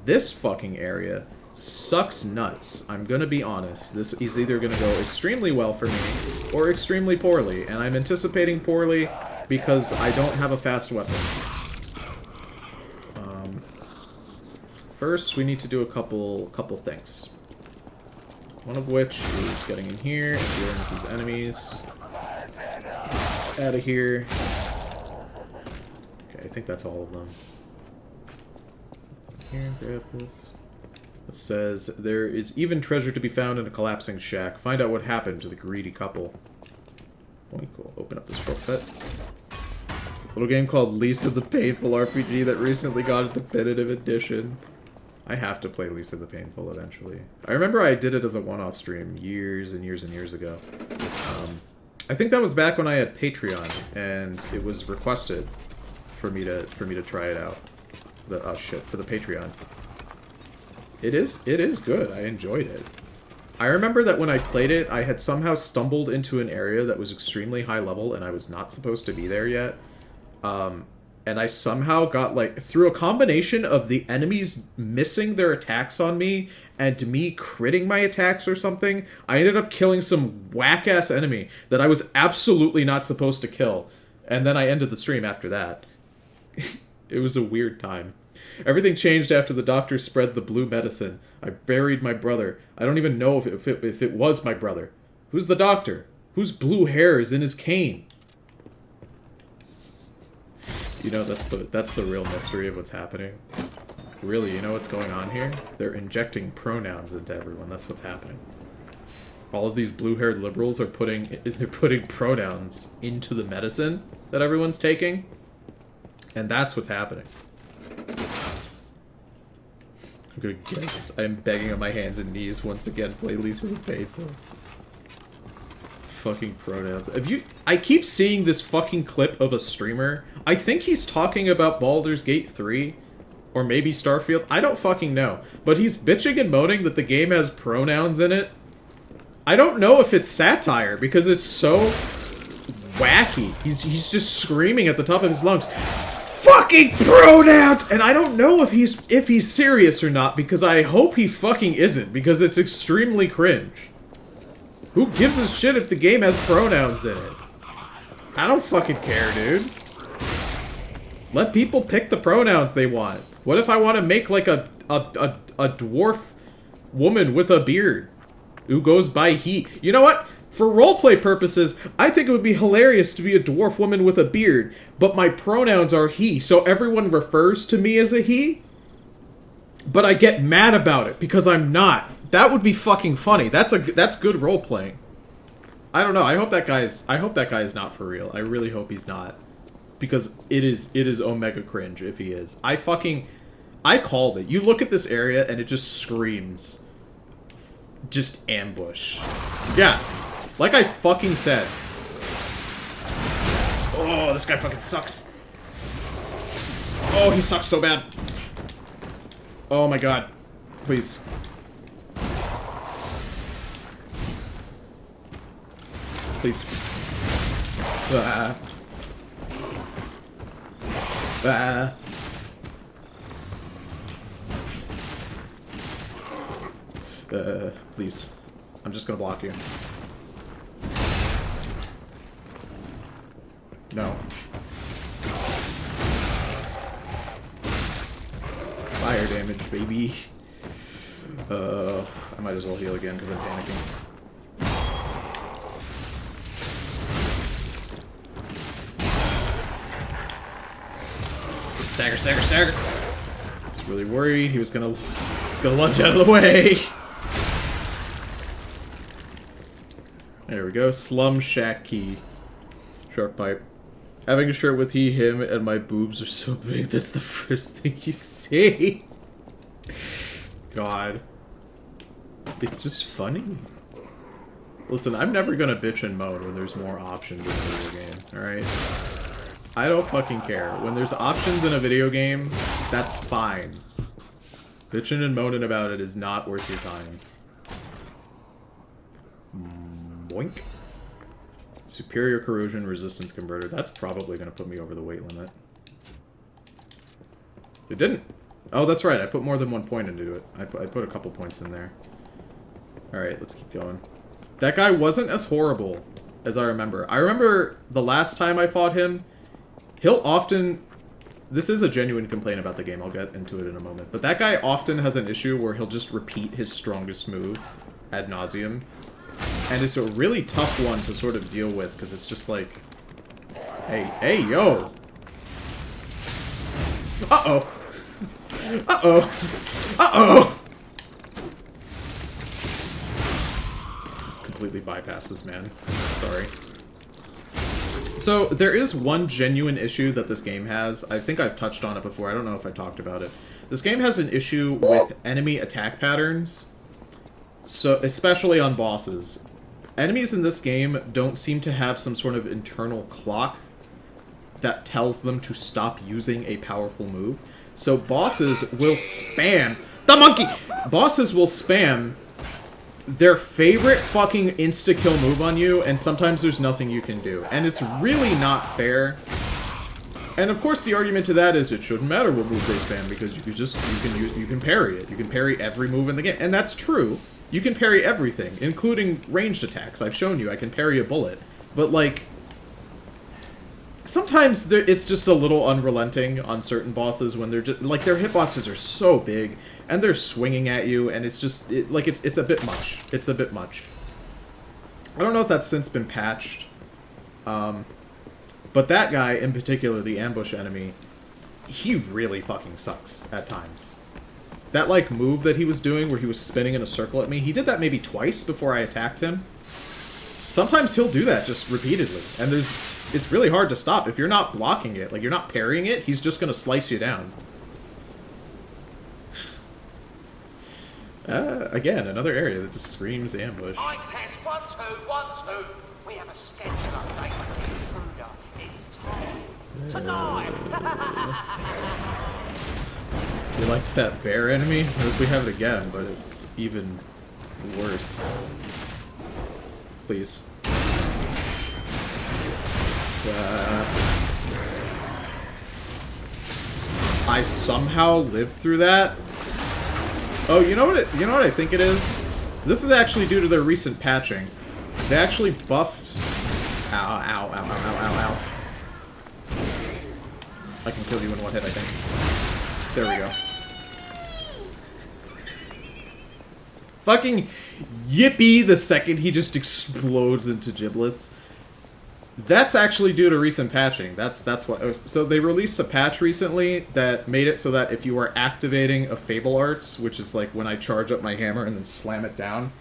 This fucking area sucks nuts. I'm gonna be honest. This is either gonna go extremely well for me or extremely poorly, and I'm anticipating poorly because I don't have a fast weapon. First, we need to do a couple things. One of which is getting in here and dealing with these enemies. Out of here. Okay, I think that's all of them. Here, grab this. It says, there is even treasure to be found in a collapsing shack. Find out what happened to the greedy couple. Oh, cool. Open up this shortcut. Little game called Lisa the Painful RPG that recently got a definitive edition. I have to play Lisa the Painful eventually. I remember I did it as a one-off stream years and years and years ago. I think that was back when I had Patreon, and it was requested for me to try it out. For the Patreon. It is good. I enjoyed it. I remember that when I played it, I had somehow stumbled into an area that was extremely high level, and I was not supposed to be there yet. And I somehow got, like, through a combination of the enemies missing their attacks on me and me critting my attacks or something, I ended up killing some whack-ass enemy that I was absolutely not supposed to kill. And then I ended the stream after that. It was a weird time. Everything changed after the doctor spread the blue medicine. I buried my brother. I don't even know if it was my brother. Who's the doctor? Whose blue hair is in his cane? You know, that's the real mystery of what's happening. Really, you know what's going on here? They're injecting pronouns into everyone. That's what's happening. All of these blue-haired liberals are putting pronouns into the medicine that everyone's taking. And that's what's happening. I'm gonna guess. I am begging on my hands and knees once again. Play Lisa the Faithful. Fucking pronouns. I keep seeing this fucking clip of a streamer. I think he's talking about Baldur's Gate 3. Or maybe Starfield. I don't fucking know. But he's bitching and moaning that the game has pronouns in it. I don't know if it's satire, because it's so wacky. He's just screaming at the top of his lungs, fucking pronouns! And I don't know if he's serious or not, because I hope he fucking isn't, because it's extremely cringe. Who gives a shit if the game has pronouns in it? I don't fucking care, dude. Let people pick the pronouns they want. What if I want to make like a dwarf woman with a beard who goes by he? You know what? For roleplay purposes, I think it would be hilarious to be a dwarf woman with a beard, but my pronouns are he, so everyone refers to me as a he? But I get mad about it because I'm not. That would be fucking funny. That's good roleplaying. I don't know. I hope that guy is not for real. I really hope he's not. Because it is omega cringe if he is. I called it. You look at this area and it just screams. Just ambush. Yeah. Like I fucking said. Oh, this guy fucking sucks. Oh, he sucks so bad. Oh my god. Please. Please. Ah. Ah. Please. I'm just gonna block you. No. Fire damage, baby. I might as well heal again because I'm panicking. Stagger, stagger, stagger. I was really worried he was gonna lunge out of the way. There we go. Slum Shack Key. Sharp pipe. Having a shirt with he, him, and my boobs are so big, that's the first thing you say. God. It's just funny. Listen, I'm never gonna bitch and moan when there's more options in a video game, alright? I don't fucking care. When there's options in a video game, that's fine. Bitching and moaning about it is not worth your time. Boink. Superior corrosion resistance converter. That's probably going to put me over the weight limit. It didn't. Oh, that's right. I put more than 1 point into it. I put a couple points in there. Alright, let's keep going. That guy wasn't as horrible as I remember. I remember the last time I fought him, he'll often... This is a genuine complaint about the game. I'll get into it in a moment. But that guy often has an issue where he'll just repeat his strongest move ad nauseum. And it's a really tough one to sort of deal with, because it's just like... Hey, yo! Uh-oh! Uh-oh! Uh-oh! Just completely bypass this man. Sorry. So, there is one genuine issue that this game has. I think I've touched on it before. I don't know if I talked about it. This game has an issue with enemy attack patterns. So, especially on bosses. Enemies in this game don't seem to have some sort of internal clock that tells them to stop using a powerful move. So bosses will spam... The monkey! Bosses will spam their favorite fucking insta-kill move on you, and sometimes there's nothing you can do. And it's really not fair. And of course the argument to that is it shouldn't matter what move they spam, because you can parry it. You can parry every move in the game. And that's true. You can parry everything, including ranged attacks. I've shown you I can parry a bullet. But, like... sometimes it's just a little unrelenting on certain bosses when they're just like their hitboxes are so big and they're swinging at you, and it's just it's a bit much. It's a bit much. I don't know if that's since been patched, but that guy in particular, the ambush enemy, he really fucking sucks at times. That like move that he was doing where he was spinning in a circle at me, he did that maybe twice before I attacked him. Sometimes he'll do that just repeatedly, and it's really hard to stop. If you're not blocking it, like you're not parrying it, he's just gonna slice you down. Again, another area that just screams ambush. I test 1, 2, 1, 2. We have a schedule update with the intruder. It's time. Tonight. He likes that bear enemy. What if we have it again, but it's even worse. Please. I somehow lived through that. Oh, you know what I think it is? This is actually due to their recent patching. They actually buffed... Ow, ow, ow, ow, ow, ow. I can kill you in one hit, I think. There we go. Fucking yippee the second he just explodes into giblets. That's actually due to recent patching. That's what it was. So they released a patch recently that made it so that if you are activating a Fable Arts, which is like when I charge up my hammer and then slam it down,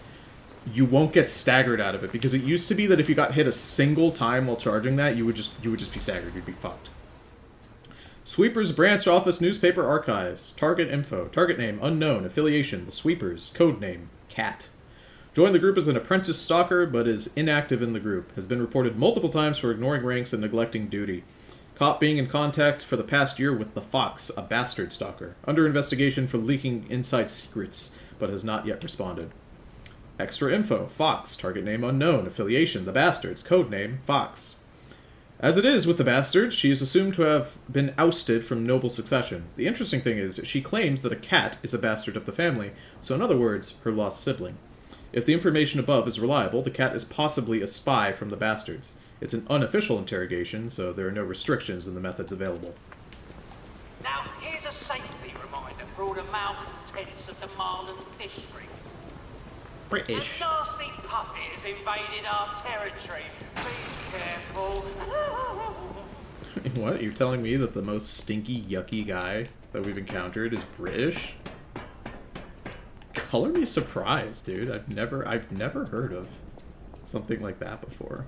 you won't get staggered out of it, because it used to be that if you got hit a single time while charging that, you would just be staggered. You'd be fucked. Sweepers Branch Office Newspaper Archives. Target info. Target name unknown. Affiliation The Sweepers. Code name Cat. Joined the group as an apprentice stalker, but is inactive in the group. Has been reported multiple times for ignoring ranks and neglecting duty. Caught being in contact for the past year with the Fox, a bastard stalker. Under investigation for leaking inside secrets, but has not yet responded. Extra info. Fox. Target name unknown. Affiliation The Bastards. Code name Fox. As it is with the Bastards, she is assumed to have been ousted from noble succession. The interesting thing is, she claims that a cat is a bastard of the family, so in other words, her lost sibling. If the information above is reliable, the cat is possibly a spy from the Bastards. It's an unofficial interrogation, so there are no restrictions in the methods available. Now, here's a safety reminder for all the malcontents of the Marlon district. British. A nasty puppet has invaded our territory. Be careful. What? You're telling me that the most stinky, yucky guy that we've encountered is British? Color me surprised, dude. I've never heard of something like that before.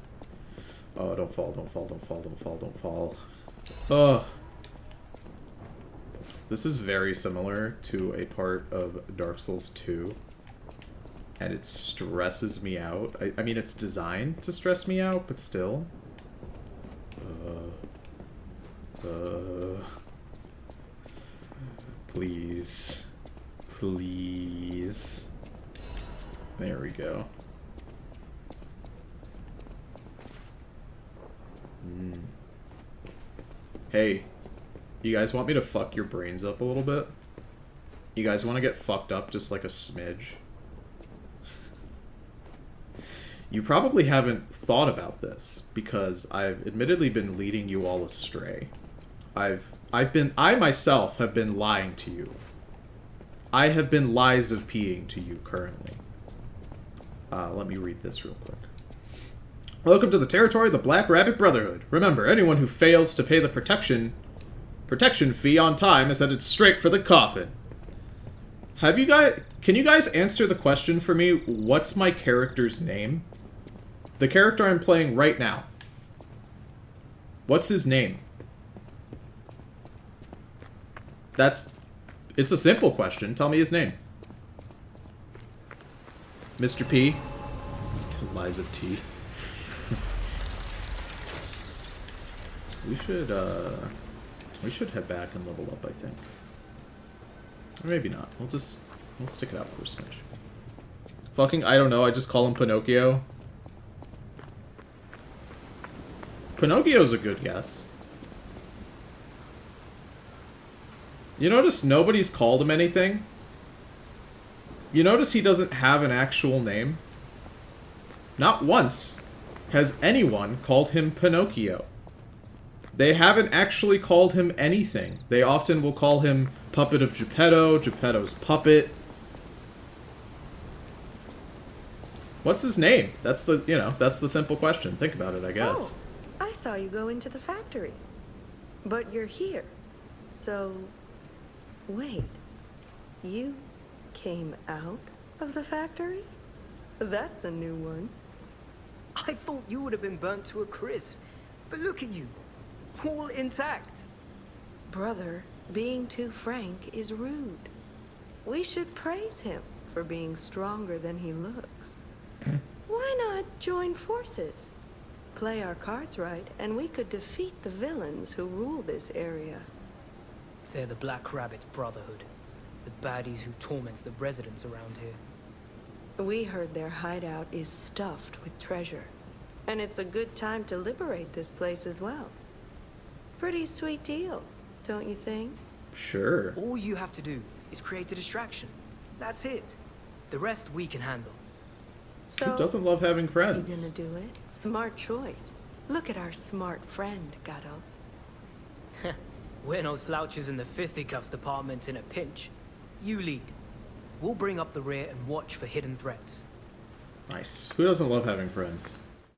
Oh, don't fall, don't fall, don't fall, don't fall, don't fall. Oh. This is very similar to a part of Dark Souls 2. And it stresses me out. I mean, it's designed to stress me out, but still. Please. Please. There we go. Hey, you guys want me to fuck your brains up a little bit? You guys want to get fucked up just like a smidge? You probably haven't thought about this, because I've admittedly been leading you all astray. I myself have been lying to you. I have been lies of peeing to you currently. Let me read this real quick. Welcome to the territory of the Black Rabbit Brotherhood. Remember, anyone who fails to pay the protection fee on time is headed straight for the coffin. Can you guys answer the question for me? What's my character's name? The character I'm playing right now. What's his name? It's a simple question. Tell me his name. Mr. P. Lies of T. We should head back and level up, I think. Or maybe not. We'll stick it out for a smidge. Fucking, I don't know, I just call him Pinocchio. Pinocchio's a good guess. You notice nobody's called him anything? You notice he doesn't have an actual name? Not once has anyone called him Pinocchio. They haven't actually called him anything. They often will call him Puppet of Geppetto, Geppetto's puppet. What's his name? That's the, you know, that's the simple question. Think about it, I guess. Oh, I saw you go into the factory. But you're here. So, wait. You came out of the factory? That's a new one. I thought you would have been burnt to a crisp. But look at you. All intact. Brother, being too frank is rude. We should praise him for being stronger than he looks. Why not join forces? Play our cards right, and we could defeat the villains who rule this area. They're the Black Rabbit Brotherhood. The baddies who torment the residents around here. We heard their hideout is stuffed with treasure. And it's a good time to liberate this place as well. Pretty sweet deal, don't you think? Sure. All you have to do is create a distraction. That's it. The rest we can handle. So, who doesn't love having you friends? gonna do it? Smart choice. Look at our smart friend, Gato. We're no slouches in the fisticuffs department in a pinch. You lead. We'll bring up the rear and watch for hidden threats. Nice. Who doesn't love having friends?